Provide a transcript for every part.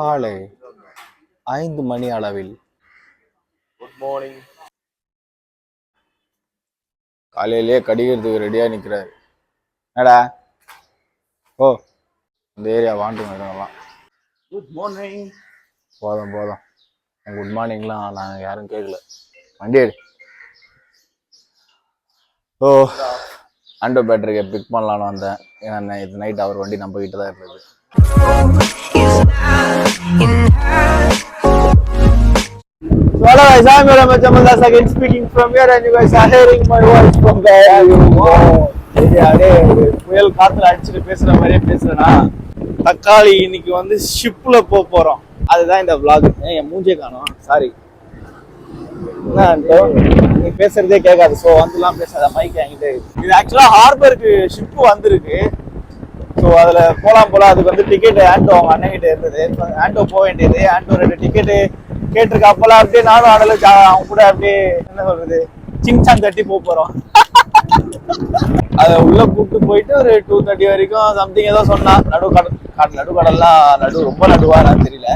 காலை 5 மணி அளவில் good morning. காலையிலேயே கடிக்கிறதுக்கு ரெடியா நிக்கிறாரு. என்னடா ஓ இந்த ஏரியா வாண்டுங்கலாம். Good morning. போதும் குட் மார்னிங்லாம் நாங்கள் யாரும் கேட்கல. வண்டி எடு. ஓ ஆண்டோ பேட்டரியை பிக் பண்ணலான்னு வந்தேன். ஏன்னா இது நைட் அவர் வண்டி நம்ம கிட்ட தான் இருந்தது. So hello guys, I'm Ramesh Jamaldas again speaking from here and you guys are hearing my voice from there. புயல் காத்துல அடிச்சுட்டு பேசுற மாதிரியே பேசுறேன்னா தக்காளி இன்னைக்கு வந்து ஷிப்ல போறோம். அதுதான் இந்த vlog. என் மூஞ்சே காணோம், சாரி. நீ பேசுறதே கேட்காது, ஸோ வந்துலாம் பேசாத, மைக் என்கிட்ட. இது ஆக்சுவலா ஹார்பருக்கு ஷிப் வந்திருக்கு. ஸோ அதில் போகலாம். அதுக்கு வந்து டிக்கெட் ஆண்டோ அவங்க அண்ணன்கிட்ட இருந்தது. ஆண்டோ போக வேண்டியது. ஆண்டோ 2 டிக்கெட்டு கேட்டிருக்கா. அப்போலாம் அப்படியே நானும் ஆடல அவங்க கூட அப்படியே என்ன சொல்றது சிங்சான் தட்டி போறோம். அதை உள்ள கூப்பிட்டு போயிட்டு ஒரு 2:30 வரைக்கும் சம்திங் ஏதோ சொன்னா. நடுக்கடல்லாம் ரொம்ப நடுவாரான்னு தெரியல.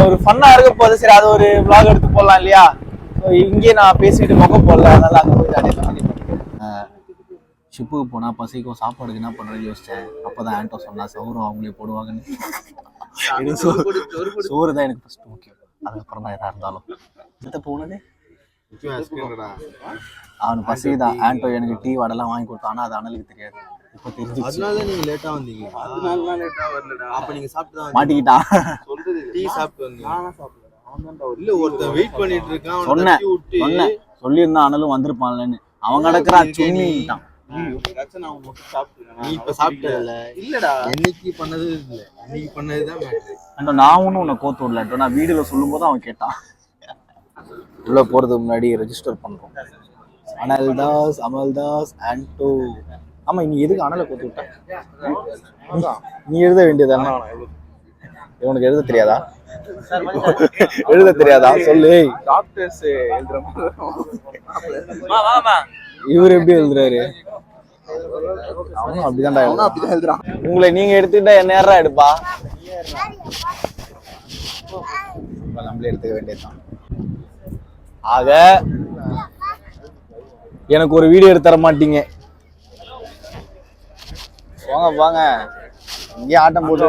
ஒரு ஃபன்னா இருக்க போகுது. சரி, அது ஒரு vlog எடுத்து போடலாம் இல்லையா? இங்கேயே நான் பேசிட்டு முகம் போடல, அதனால அங்கே போய் ஜாலியாக ஷிப்புக்கு போனால் பசிக்கும், சாப்பாடுக்கு என்ன பண்ணுறேன்னு யோசித்தேன். அப்போ தான் ஆண்டோ சொன்னா சௌரம் அவங்களே போடுவாங்கன்னு. சோறு தான் எனக்கு ஃபஸ்ட்டு முக்கியம், அதுக்கப்புறம் தான் எதாக இருந்தாலும். எத்த போனது அவனுக்கு பசி தான். ஆண்டோ எனக்கு டீ வடைலாம் வாங்கி கொடுத்தான், ஆனால் அது அனலுக்கு தெரியாது. இப்போ தெரிஞ்சு அதனால நீங்க லேட்டா வந்தீங்க. அதனால லேட்டா வரலடா. அப்ப நீங்க சாப்பிட்டு தான் மாட்டிக்கிட்டான். சொல்றது டீ சாப்பிட்டு வந்தீங்க. நானா சாப்பிடல. இல்ல, ஒருத்தன் வெயிட் பண்ணிட்டு இருக்கான். சொன்னேன் சொல்லியிருந்தான் அனலும் வந்திருப்பான்லன்னு. அவன் கிடக்குறான் சுண்ணிட்டான். நீ இப்ப சாப்பிட்டல இல்லடா. என்னைக்கு பண்ணது இல்ல, இன்னைக்கு பண்ணதுதான் மேட்டர். நான் ஒன்னும் உன்னை கோத்து விடல. நான் வீடியோல சொல்லும் போது அவன் கேட்டான். உள்ள போறதுக்கு முன்னாடி ரெஜிஸ்டர் பண்றோம். அமல்தாஸ் ஆண்டோ. ஆமா, நீ எதுக்கு அனலை கோத்து விட்ட? நீ எழுத வேண்டியதானே. இவனுக்கு எழுத தெரியாதா? எழுத தெரியாதா சொல்லு. டாக்டர்ஸ் எழுதுற இவர் எப்படி எழுதுறாரு? அவனும் அப்படிதான்டா எழுதுறான். உங்களை நீங்க எடுத்துக்கிட்டா என்ன நேரம் எடுப்பா? நம்மளே எடுத்துக்க வேண்டியதுதான். ஆக எனக்கு ஒரு வீடியோ எடுத்து தர மாட்டீங்க. வாங்க இங்கே ஆட்டம் போட்டு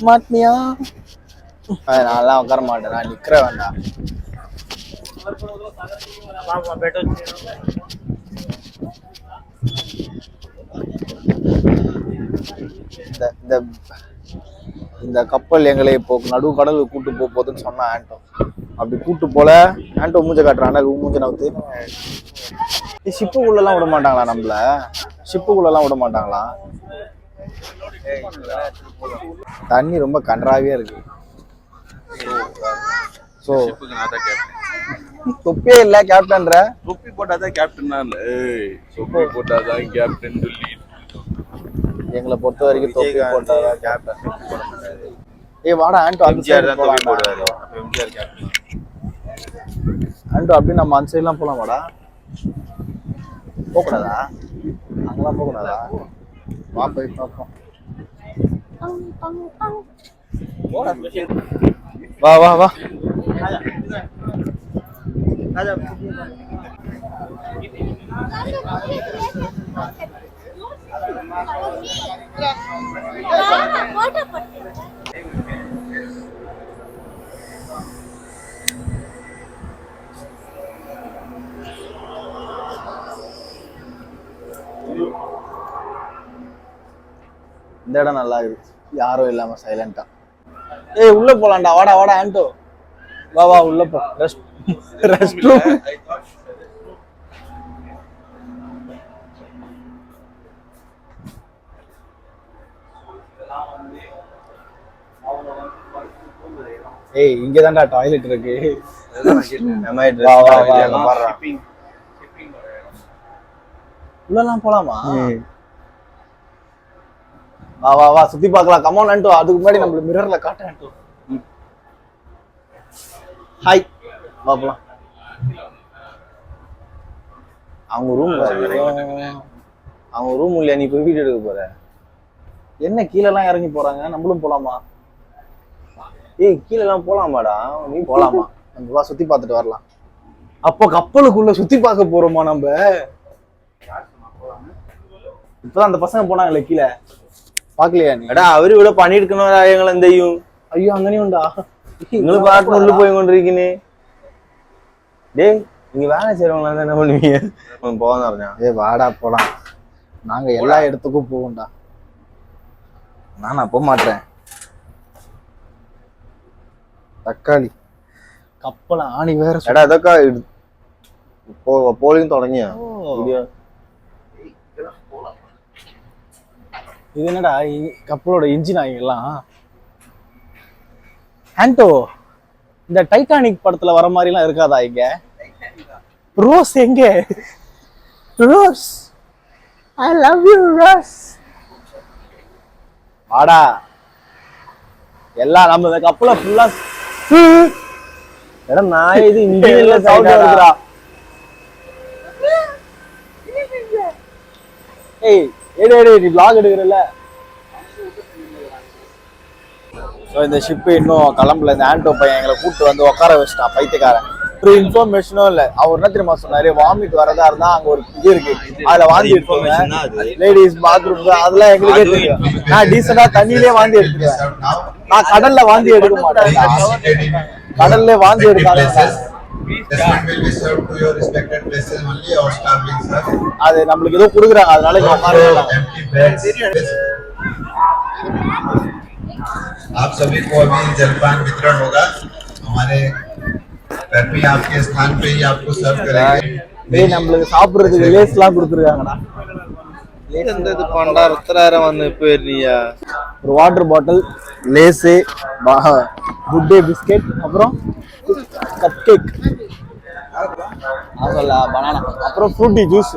மாட்டியா? நான்லாம் உட்கார மாட்டேன், நான் நிக்கிற வேண்டாம். இந்த கப்பல் எங்களை இப்போ நடு கடலுக்கு கூட்டு போகுதுன்னு சொன்னா ஆண்டோ. அப்படி கூட்டு போல. ஆண்டோ மூஞ்ச காட்டுறான். மூஞ்ச நவுத்து. ஷிப்புக்குள்ளலாம் விட மாட்டாங்களா? நம்மள ஷிப்புக்குள்ளலாம் விட மாட்டாங்களா? தண்ணி ரொம்ப கன்றாவியா இருக்கு. ஸோ தொப்பியே இல்ல கேப்டன்ற. தொப்பி போட்டாதான் கேப்டனா? இல்ல, தொப்பி போட்டாதான் கேப்டன் சொல்லி. எங்களை பொறுத்த வரைக்கும் தொப்பி போட்டாதான் கேப்டன். ஏய் வாடா ஆண்டோ, எம்ஜிஆர் தான் தொப்பி போடுவாரு. அப்ப எம்ஜிஆர் கேப்டன். ஆண்டோ அப்படி நம்ம அந்த சைட்லாம் போலாம். வாடா. போகக்கூடாதா? அங்கெல்லாம் போகக்கூடாதா? வா போய் பார்ப்போம். வா இந்த இடம் நல்லா இருக்கு, யாரும் இல்லாம சைலண்டா. ஏய் உள்ள போலாம்டா. வாடா ஆண்டோ, வா உள்ள போ. Rest room. ஏய் இங்க தான்டா டாய்லெட் இருக்கு. உள்ளலாம் போலாமா? வா சுத்தி பார்க்கலாம். கமான் ஆண்டோ. அதுக்கு முன்னாடி நம்ம மிரர்ல காட்டு ஆண்டோ. ஹாய், வா போலாம். அவங்க ரூம் இல்லையா? நீ போய் வீடியோ எடுக்க போற? என்ன கீழே எல்லாம் இறங்கி போறாங்க, நம்மளும் போலாமா? ஏய் கீழே எல்லாம் போலாமாடா? நீ போலாமா? நம்ம சுத்தி பார்த்துட்டு வரலாம். அப்போ கப்பலுக்குள்ள சுத்தி பார்க்க போறோமா நம்ம? இப்பதான் அந்த பசங்க போனாங்களே கீழே, பாக்கலையா நீ? எடா அவரு இவ்வளவு பண்ணிருக்கணும் எங்களை எந்தையும். ஐயோ அங்கனே உண்டா? உங்களுக்கு பாட்டு உள்ள போய் கொண்டிருக்கீனே. டேய் நீங்க வேலை செய்யறவங்களா என்ன பண்ணுவீங்க? போதான் இருந்தேன். ஏ வாடா போலாம், நாங்க எல்லா இடத்துக்கும் போவோம்டா. நான் போக மாட்டேன். தக்காளி கப்பல ஆணி வேற. എടാ അതൊക്കെ പോളിങ് തുടങ്ങിയ. இது என்னடா கப்பலோட இன்ஜின் ஆகிலாம். ஆண்டோ, இந்த டைட்டானிக் படத்துல வர மாதிரி எல்லாம் இருக்காதா இங்க? ரோஸ் எங்க? Rose, I love you rose. வாடா, எல்லாம் நம்ம இந்த கப்பல ஃபுல்லா. എടാ നായ ഇത് ഇന്ത്യയിലെ സൗണ്ട് வருதுடா. ஏய் ஏடே நீ vlog எடுக்கறல. சோ இந்த ஷிப் இன்னும் கிளம்பல. இந்த ஆண்டோ பையன் எங்களை கூப்பிட்டு வந்து உட்கார வச்சிட்டான், பைத்தியக்காரன். ஒரு இன்ஃபர்மேஷனும் இல்ல. அவர் என்ன தெரியுமா சொன்னாரு, வாமிட் வரதா இருந்தா அங்க ஒரு இது இருக்கு, அதுல வாந்தி எடுத்துருவேன். லேடிஸ் பாத்ரூம் அதெல்லாம் எங்களுக்கே தெரியும். நான் டீசெண்டா தண்ணியிலே வாந்தி எடுத்துருவேன். நான் கடல்ல வாந்தி எடுக்க மாட்டேன். கடல்ல வாந்தி எடுக்காத. அது நம்மளுக்கு ஏதோ குடுக்குறாங்க, அதனால இங்க உட்காரலாம். आप सभी को अभी जलपान वितरण होगा। हमारे कर्मी आपके स्थान पे ही आपको सर्व करेंगे। டேய் நம்மளுக்கு சாப்பிடுறதுக்கு லேஸ்லாம் கொடுத்துருக்காங்கடா. ഇത് പണ്ടാരത്തരാരം വന്ന് ഇപ്പൊ വരുന്നിயா? ஒரு water bottle, Lay's, good day biscuit, அப்புறம் கப் கேக், பனானா, அப்புறம் ஃப்ரூட்டி ஜூஸ்.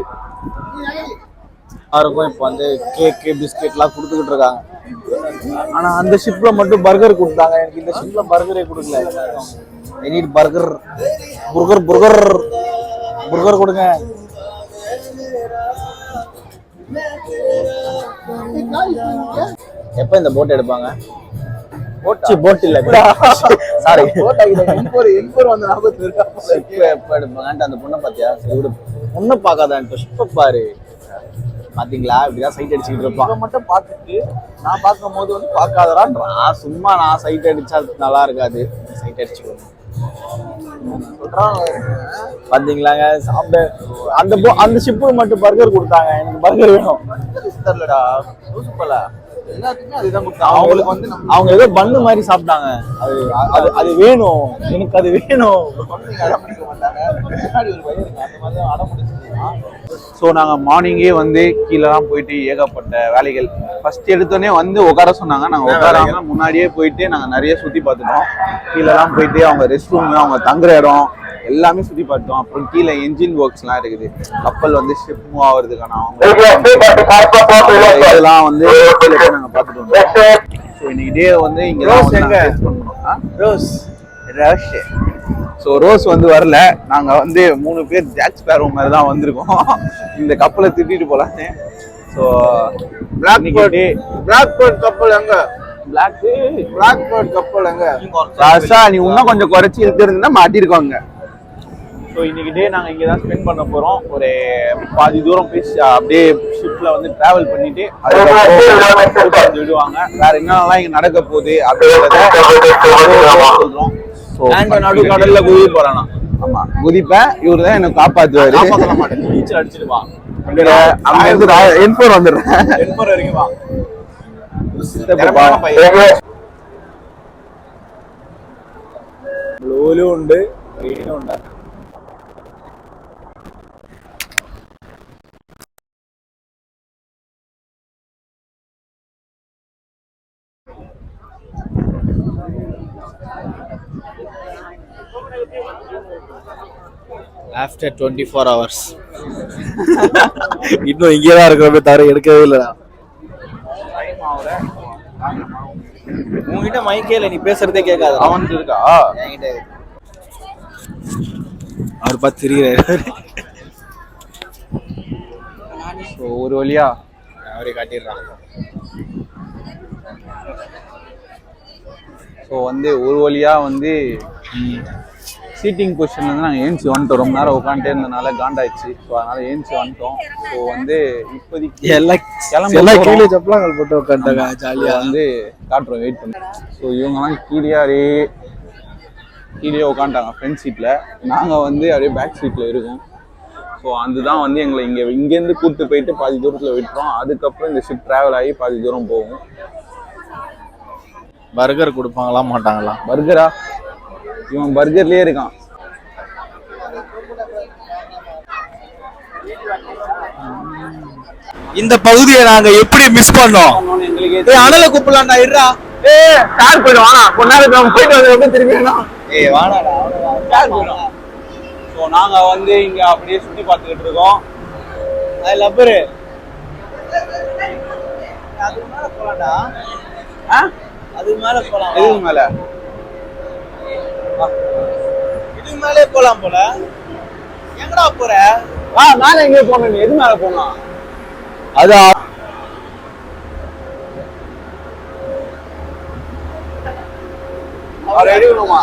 யாருக்கும் இப்போ வந்து கேக்கு பிஸ்கெட்லாம் கொடுத்துக்கிட்டு இருக்காங்க. ஆனா அந்த ஷிப்ல மட்டும் பர்கர் கொடுத்தாங்க. எனக்கு இந்த ஷிப்ல பர்கரே கொடுக்கல. I need burger. புர்கர் புர்கர் புர்கர் கொடுங்க. எப்ப இந்த போட் எடுப்பாங்க? போட் இல்ல, சாரி, எப்ப எடுப்பாங்க? அந்த பொண்ணை பாத்தியா? பொண்ணை பாக்காதான், ஷிப்பை பாரு. பாத்தீங்களா, இப்படிதான் சைட் அடிச்சுக்கிட்டு இருப்பான். மட்டும் பாத்துட்டு நான் பார்க்கும் போது வந்து பாக்காதரான். சும்மா நான் சைட் அடிச்சா நல்லா இருக்காது, சைட் அடிச்சுக்கணும் பாத்தீங்களாங்க. சாப்பிட அந்த ஷிப்பு மட்டும் பர்கர் கொடுத்தாங்க. எனக்கு பர்கர் வேணும். தெரியலடா, எல்லாத்துக்குமே அதுதான் கொடுத்தாங்க. அவங்களுக்கு வந்து அவங்க ஏதோ பண்ணு மாதிரி சாப்பிட்டாங்க. அது வேணும், எனக்கு அது வேணும். ஸோ நாங்கள் மார்னிங்கே வந்து கீழெல்லாம் போயிட்டு ஏகப்பட்ட வேலைகள். ஃபர்ஸ்ட் எடுத்தோடனே வந்து உட்கார சொன்னாங்க. நாங்கள் உட்காராம முன்னாடியே போயிட்டு நாங்கள் நிறைய சுற்றி பார்த்துட்டோம். கீழெல்லாம் போயிட்டு அவங்க ரெஸ்ட் ரூம், அவங்க தங்குற இடம் எல்லாமே சுற்றி பார்த்துட்டோம். அப்புறம் கீழே என்ஜின் ஒர்க்ஸ்லாம் இருக்குது. கப்பல் வந்து ஷிப் மூவ் ஆகுறதுக்கான அவங்க இதெல்லாம் வந்து கீழே போய் நாங்கள் பார்த்துட்டு வந்தோம். ஸோ இன்னைக்கு டே வந்து இங்கே ரோஸ் ரஷ். ஸோ ரோஸ் வந்து வரல. நாங்கள் வந்து 3 பேர் ஜாக் ஸ்பேரோ மாதிரி தான் வந்திருக்கோம் இந்த கப்பலை திட்டிட்டு போலான்னு. ஸோ பிளாக் பேர்ட் கப்பல் எங்க? பிளாக் பேர்ட் கப்பல் எங்க? ராசா நீ இன்னும் கொஞ்சம் குறைச்சி இழுத்துருந்தா மாட்டிருக்கோங்க. ஸோ இன்னைக்கு டே நாங்கள் இங்கே தான் ஸ்பெண்ட் பண்ண போகிறோம். ஒரு பாதி தூரம் போய் அப்படியே ஷிப்பில் வந்து ட்ராவல் பண்ணிட்டு அதுக்கப்புறம் விடுவாங்க. வேற என்னென்னலாம் இங்கே நடக்க போகுது அப்படின்றத சொல்கிறோம். நடு கடல்ல குதி போறானா? ஆமா குதிப்பேன். இவரு தான் எனக்கு காப்பாத்துவாரு. காப்பாற்ற மாட்டேன், நீச்சல் அடிச்சிருவான். அங்க இருந்து என்போர் வந்துடுறேன். என்போர் வரைக்கும் வா. ബ്ലൂലും ഉണ്ട്, ഗ്രീനും ഉണ്ട്. ஆஃப்டர் 24 hours இன்னும் இங்கே தான் இருக்கிறோமே தவிர எடுக்கவே இல்லைடா. உங்ககிட்ட மைக்கே இல்லை, நீ பேசுறதே கேட்காது. அவனுக்கு இருக்கா? என்கிட்ட அவர் பார்த்து திரிகிறாரு. ஒரு வழியா அவரே காட்டிடுறான். ஸோ வந்து ஒரு வழியா வந்து சீட்டிங் பொசிஷன்ல இருந்து நாங்கள் ஏஞ்சி வந்துட்டோம். ரொம்ப நேரம் உட்காந்துட்டே இருந்தனால காண்டாயிடுச்சு. ஸோ அதனால ஏஞ்சி வந்துட்டோம். ஸோ வந்து இப்போதைக்கு எல்லாம் கீழே சப்பலாங்கள் போட்டு உட்காந்துட்டாங்க ஜாலியா வந்து காட்டுறோம், வெயிட் பண்ணி. ஸோ இவங்கெல்லாம் கீழே உட்காந்துட்டாங்க ஃப்ரண்ட் சீட்டில். நாங்கள் வந்து அப்படியே பேக் சீட்டில் இருக்கோம். ஸோ அதுதான் வந்து எங்களை இங்கேருந்து கூப்பிட்டு போயிட்டு பாதி தூரத்தில் விட்டுறோம். அதுக்கப்புறம் இந்த ஷிப் ட்ராவல் ஆகி பாதி தூரம் போகும். பர்கர் கொடுப்பாங்களா மாட்டாங்களா? பர்கரா? இவன் பர்கர்லயே இருக்கான். இந்த பகுதியை நாங்க எப்படி மிஸ் பண்ணோம்? அனல கூப்பிடலாம்டா, இருடா. கார் போயிடும், வாடா. கொஞ்ச நேரம் போயிட்டு வந்து திரும்பி வாடாடா. கார் போயிடும். ஸோ நாங்க வந்து இங்க அப்படியே சுத்தி பார்த்துக்கிட்டு இருக்கோம். அது லப்பரு. அதுக்கு மேல போலாம்டா. அதுக்கு மேல போலாம். எதுக்கு மேல? இதுக்கு மேலே போலாம் போல. எங்கடா போற? மேல எங்க போன? எது மேல போனா? அது அவர் எடுக்கணுமா?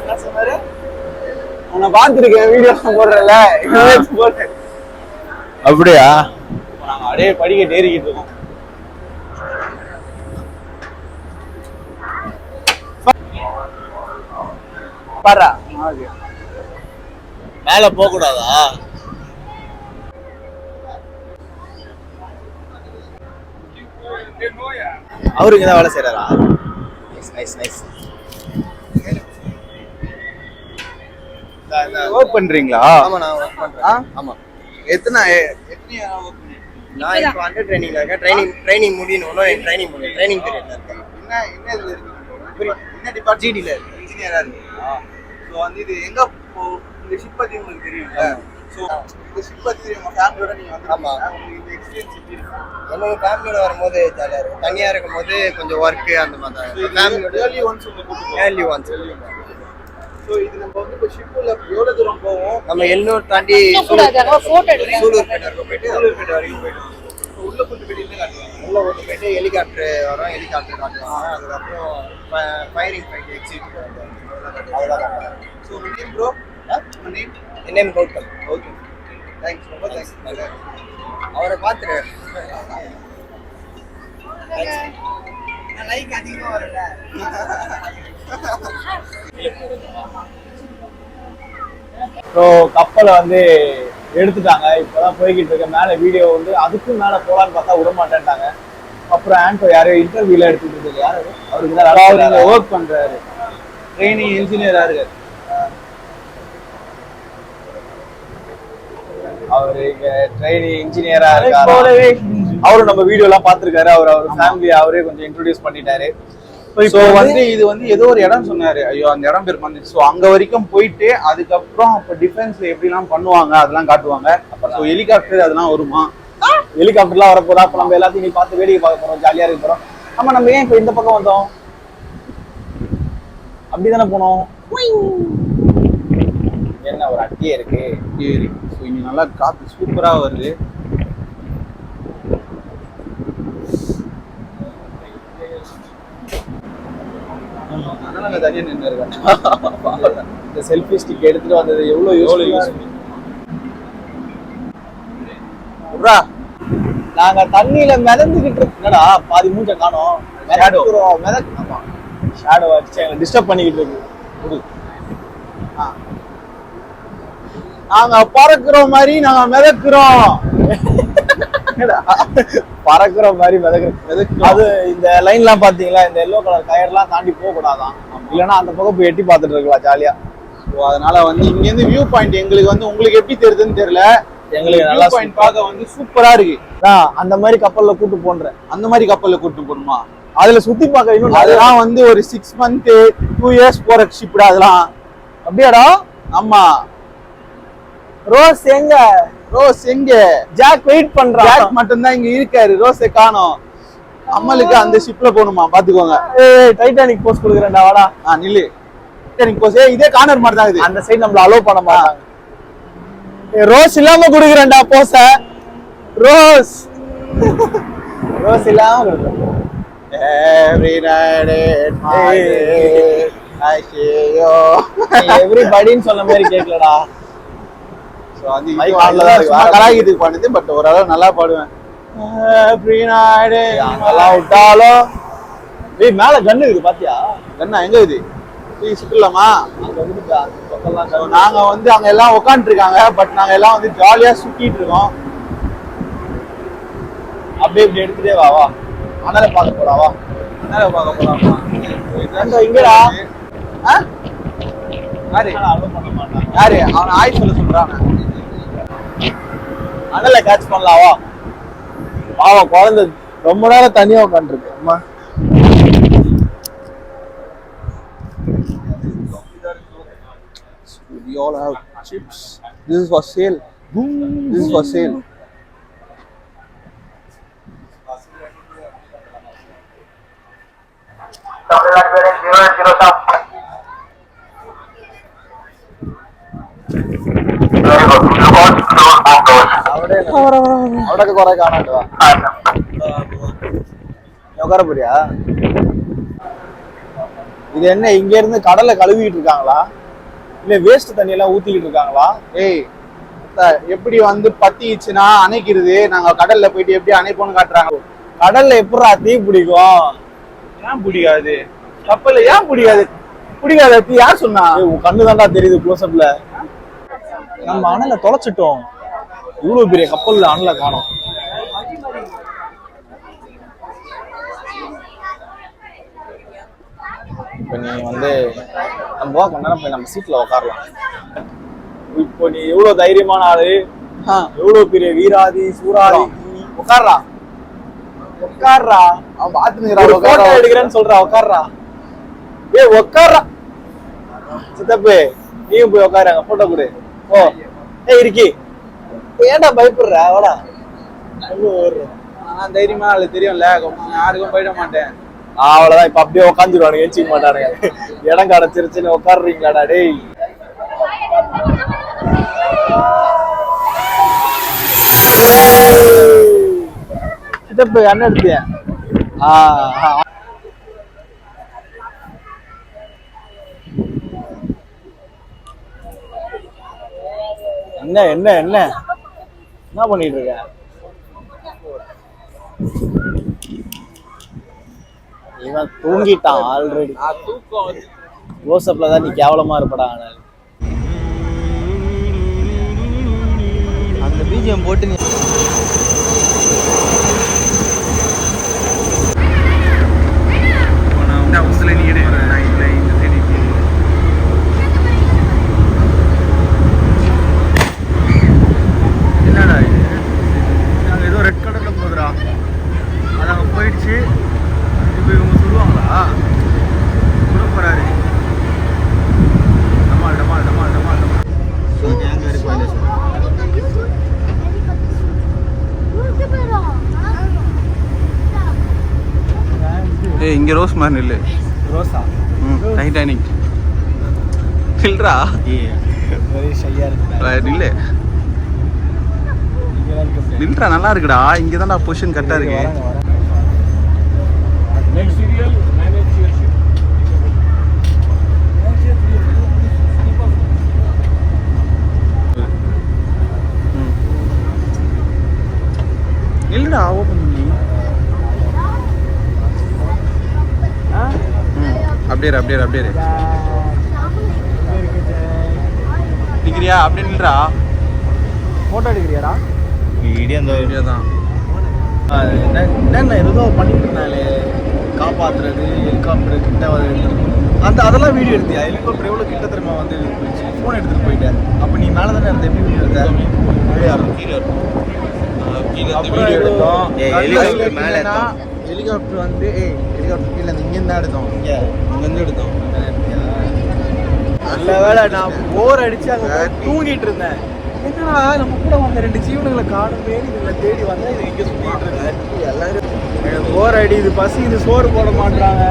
என்ன சொன்னாரு? உன்னை பார்த்துருக்கேன், வீடியோ போடுறல. அப்படியா? நாங்க அப்படியே படிக்கட்டு ஏறிக்கிட்டு இருக்கோம். பாரா மேல போக கூடாதா? அவருக்கு தான் வேலை செய்யறாரா? Nice nice. ஒர்க் பண்றீங்களா? ஆமா, நான் ஒர்க் பண்றேன். ஆமா. எத்தனை நான் இப்போ அண்டர் ட்ரைனிங்ல இருக்கேன். ட்ரைனிங் முடியணும். என் ட்ரைனிங் பீரியட்ல இருக்கேன். என்ன இதுல இருக்கு? என்ன டிபார்ட்மெண்ட்? ஜிடில இருக்கு. இன்ஜினியரா இருக்கு. ஸோ வந்து இது எங்க இந்த ஷிப் பத்தி உங்களுக்கு தெரியும்ல? ஸோ இந்த ஷிப் பத்தி உங்க ஃபேமிலியோட நீங்க வந்து ஆமா. உங்களுக்கு இந்த எக்ஸ்பீரியன்ஸ் எப்படி இருக்கு? என்னோட ஃபேமிலியோட வரும்போது ஜாலியா இருக்கும். தனியா இருக்கும்போது கொஞ்சம் ஒர்க் அந்த மாதிரி தான். ஃபேமிலியோட ஏர்லி ஒன்ஸ் உங்களை கூப்பிட்டு ஏர்லி ஒன்ஸ். ஸோ இது நம்ம வந்து இப்போ ஷிப்ல எவ்வளவு தூரம் போவோம்? நம்ம எல்லூர் தாண்டி சூலூர்பேட்டை போயிட்டு சூலூர்பேட்டை வரைக்கும் போயிடும். உள்ள கூட்டு போயிட்டு என்ன காட்டுவாங்க? உள்ள ஓட்டு போயிட்டு ஹெலிகாப்டர் வரும். ஹெலிகாப்டர் காட்டுவாங்க. அதுக்கப்புறம் ஃபயரிங் ஃபைட் எக்ஸிட் அவ்வளோதான் காட்டுவாங்க. ஸோ உங்க நேம் ப்ரோ? உங்க நேம்? என் நேம் கௌதம். ஓகே, தேங்க்ஸ், ரொம்ப தேங்க்ஸ். அவரை பார்த்துரு. லைக் அதிகமா வரல. ஸோ கப்பலை வந்து எடுத்துட்டாங்க. இப்போதான் போய்கிட்டு இருக்க. மேலே வீடியோ வந்து அதுக்கும் மேலே போகலான்னு பார்த்தா விட மாட்டேன்ட்டாங்க. அப்புறம் ஆண்டோ யாரோ இன்டர்வியூல எடுத்துட்டு இருக்கு. யாரு அவருக்கு தான் ஒர்க் பண்றாரு, ட்ரைனிங் இன்ஜினியரா இருக்காரு. அவரு இங்க ட்ரைனிங் இன்ஜினியரா இருக்காரு. அவரும் நம்ம வீடியோ எல்லாம் பார்த்திருக்காரு. அவர் ஃபேமிலி அவரே கொஞ்சம் இன்ட்ரோடியூஸ் பண்ணிட்டாரு. ஸோ வந்து இது வந்து ஏதோ ஒரு இடம் சொன்னாரு. ஐயோ அந்த இடம் பேர் வந்து. ஸோ அங்க வரைக்கும் போயிட்டு அதுக்கப்புறம் இப்போ டிஃபென்ஸ்ல எப்படிலாம் பண்ணுவாங்க அதெல்லாம் காட்டுவாங்க. ஸோ ஹெலிகாப்டர் அதெல்லாம் வருமா? ஹெலிகாப்டர்லாம் வரப்போதா. அப்ப நம்ம எல்லாத்தையும் நீ பார்த்து வேடிக்கை பார்க்க போறோம், ஜாலியா இருக்க போறோம். ஆமா, நம்ம ஏன் இப்ப இந்த பக்கம் வந்தோம்? அப்படிதானே போனோம். என்ன ஒரு அட்டியே இருக்கு. சரி, ஸோ இங்க நல்லா காத்து சூப்பரா வருது. அதனால தனியா நின்று இருக்கேன். இந்த செல்ஃபி ஸ்டிக் எடுத்துட்டு வந்தது எவ்வளவு யூஸ். நாங்க தண்ணியில மிதந்துகிட்டு இருக்கா. பாதி மூஞ்ச காணோம். ஷேடோ அடிச்சு எங்களை டிஸ்டர்ப் பண்ணிக்கிட்டு இருக்கு. நாங்க பறக்குற மாதிரி நாங்க மிதக்குறோம். பறக்குற மாதிரி மிதக்குறோம். அது இந்த லைன்லாம் பாத்தீங்களா? இந்த எல்லோ கலர் கயர்லாம் தாண்டி போக கூடாதான். இல்லைன்னா அந்த பக்கம் போய் எட்டி பார்த்துட்டு இருக்கலாம் ஜாலியா. ஸோ அதனால வந்து இங்க இருந்து வியூ பாயிண்ட் எங்களுக்கு வந்து உங்களுக்கு எப்படி தெரியுதுன்னு தெரியல. எங்களுக்கு நல்லா பாயிண்ட் பார்க்க வந்து சூப்பரா இருக்கு. அந்த மாதிரி கப்பல்ல கூட்டு போன்றேன். அந்த மாதிரி கப்பல்ல கூட்டு போகணுமா? அதுல சுத்தி பார்க்க இன்னும் அதெல்லாம் வந்து ஒரு 6 month 2 years போற ஷிப்டா அதெல்லாம். அப்படியாடா? ஆமா. ரோஸ் எங்க? ரோஸ் எங்க? ஜாக் வெயிட் பண்றான். ஜாக் மட்டும் தான் இங்க இருக்காரு, ரோஸை காணோம். அம்மலுக்கு அந்த ஷிப்ல போகணுமா? பாத்துக்கோங்க. டைட்டானிக் போஸ் கொடுக்குறேன்டா, வாடா. நில்லு. டைட்டானிக் போஸ். இதே கார்னர் மாதிரி தான் இது. அந்த சைடு நம்மள அலோவ் பண்ண மாட்டாங்க. ரோஸ் இல்லாம கொடுக்குறேன்டா போஸ. ரோஸ் ரோஸ் இல்லாம Every night in my bed, I see you. எவ்ரிபடின்னு சொன்ன மாதிரி கேட்கலடா. So அது Mic இது on-ல தான் இருக்கு. சும்மா கலாய்க்கிறதுக்கு பண்ணுது, பட் ஓரளவு நல்லா பாடுவேன். Every night in அங்கெல்லாம் விட்டாலும் டேய் மேல கன்னு இருக்கு பாத்தியா? என்ன எங்க இது போய் சுத்தலாமா? அங்க வந்து அந்த பக்கம்லாம் So நாங்க வந்து அங்க எல்லாம் உட்காந்துட்டு இருக்காங்க, பட் நாங்க எல்லாம் வந்து ஜாலியா சுத்திட்டு இருக்கோம். அப்படியே இப்படி எடுத்துட்டே வா வா. அண்ணனை பார்க்க போடா வா. என்ன பார்க்க போலாமா? அங்க இங்கடா. யாரு அலோவ் பண்ண மாட்டாங்க. யாரு அவன் ஆய் சொல்றாங்க. அண்ணல கேட்ச் பண்ணலாம் வா. பாவம் குழந்தை ரொம்ப நேரம் தனியா உட்காந்துருக்கு. அம்மா We all have chips. This is for sale. This is for sale. അവിടെ കുറെ കാണാണ്ട് വാ. உட்கார போறியா? இது என்ன இங்க இருந்து கடலை கழுவிட்டு இருக்காங்களா இல்ல வேஸ்ட் தண்ணி எல்லாம் ஊத்திக்கிட்டு இருக்காங்களா? ஏய் எப்படி வந்து பத்திச்சுன்னா அணைக்கிறது, நாங்க கடல்ல போயிட்டு எப்படி அணைப்போம்னு காட்டுறாங்க. கடல்ல எப்படா தீ பிடிக்கும்? ஏன் பிடிக்காது? கப்பல்ல ஏன் பிடிக்காது? பிடிக்காத தீ யார் சொன்னா? உன் கண்ணு தான்டா தெரியுது க்ளோஸ்அப்ல. நம்ம அணலை தொலைச்சிட்டோம். இவ்வளவு பெரிய கப்பல்ல அணலை காணோம். இப்ப நீ வந்து நம்ம கொஞ்ச நேரம் போய் நம்ம சீட்ல உட்காரலாம். இப்போ நீ எவ்வளவு தைரியமான ஆளு, எவ்வளவு பெரிய வீராதி சூராதி. உட்கார்றா உட்கார்றா. அவன் பாத்துக்கிறா போட்டோ எடுக்கிறேன்னு சொல்றா. உட்கார்றா. ஏய் உட்கார்றா. சித்தப்பு நீயும் போய் உட்காருங்க, போட்டோ கொடு. ஓ ஏய் இருக்கி ஏன்டா பயப்படுற? வாடா. நான் தைரியமா ஆளு தெரியும்ல, யாருக்கும் போயிட மாட்டேன். அவ்வளவுதான். இப்ப அப்படியே உட்காந்துருவானுங்க, ஏச்சிக்க மாட்டானுங்க. இடம் கிடைச்சிருச்சுன்னு உட்காடுறீங்களாடா டேய். சித்தப்பு அண்ணன் எடுத்திய. என்ன என்ன என்ன என்ன பண்ணிட்டு இருக்க? இவன் தூங்கிட்டான் ஆல்ரெடி. க்ளோஸ்அப்ல தான் நீ கேவலமா இருப்படா. ஆனால் அந்த பிஜிஎம் போட்டு நீ என்னடா இது? நாங்கள் ஏதோ ரெட் கலர்ல போகுதுடா. அது அங்கே போயிடுச்சு. இப்போ இவங்க சொல்லுவாங்களா? சூப்பராரு. டமால் டமால் டமால் டமால் டமால். ஏய் இங்க ரோஸ் மாதிரி நில்லு. ரோசா டைட்டானிக் இல்லடா. ஒரே ஷையா இருக்கு. நில்லு நில்றா, நல்லா இருக்குடா. இங்க தான்டா பொசிஷன் கரெக்டா இருக்கு. நில்லுடா, ஓபன் பண்ணி. அப்படியே அப்படியே அப்படியே நிக்கிறியா? அப்படியே நில்றா. போட்டோ எடுக்கிறியாடா? வீடியோ தான். என்னென்ன ஏதோ பண்ணிட்டு இருந்தாலே, காப்பாத்துறது, ஹெலிகாப்டர் கிட்ட அதெல்லாம் வீடியோ எடுத்தியா? ஹெலிகாப்டர் எவ்வளோ கிட்ட திரும்ப வந்து போயிடுச்சு. ஃபோன் எடுத்துட்டு போயிட்டேன். அப்போ நீ மேலே தானே இருந்த, எப்படி வீடியோ எடுத்த? கீழே இருக்கும். வீடியோ எடுத்தோம். ஹெலிகாப்டர் மேல ஹெலிகாப்டர் வந்து ஹெலிகாப்டர் கீழே இங்க இருந்து எடுத்தோம். இங்கேருந்து எடுத்தோம். நல்ல வேலை நான் போர் அடிச்சு அங்கே தூங்கிட்டு இருந்தேன். என்னடா நம்ம கூட வந்த 2 ஜீவனுங்களை காணும் பேர் இதுல தேடி வந்தா இது இங்க சுத்திட்டு இருந்தேன். எல்லாரும் போர் அடி, இது பசி, இது சோறு போட மாட்டாங்க.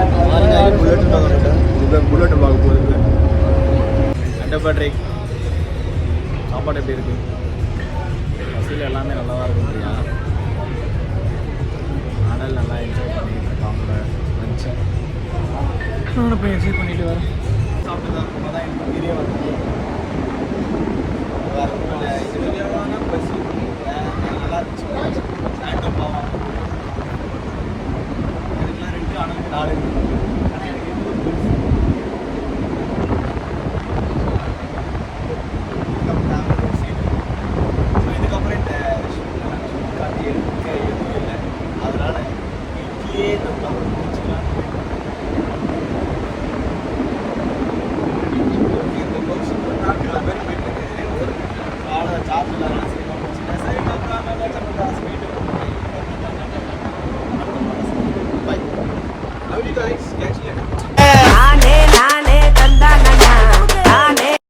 புல்லட் பார்க்க போகுது. அண்டர்பேட்ரிக் சாப்பாடு எப்படி இருக்கு? பசியில் எல்லாமே நல்லா தான் இருக்கும். சரி நானும் போய் எக்ஸைட் பண்ணிட்டு வரேன். சாப்பிட்டு தான் இருக்கும். அதான் எனக்கு தெரிய வந்து வேறு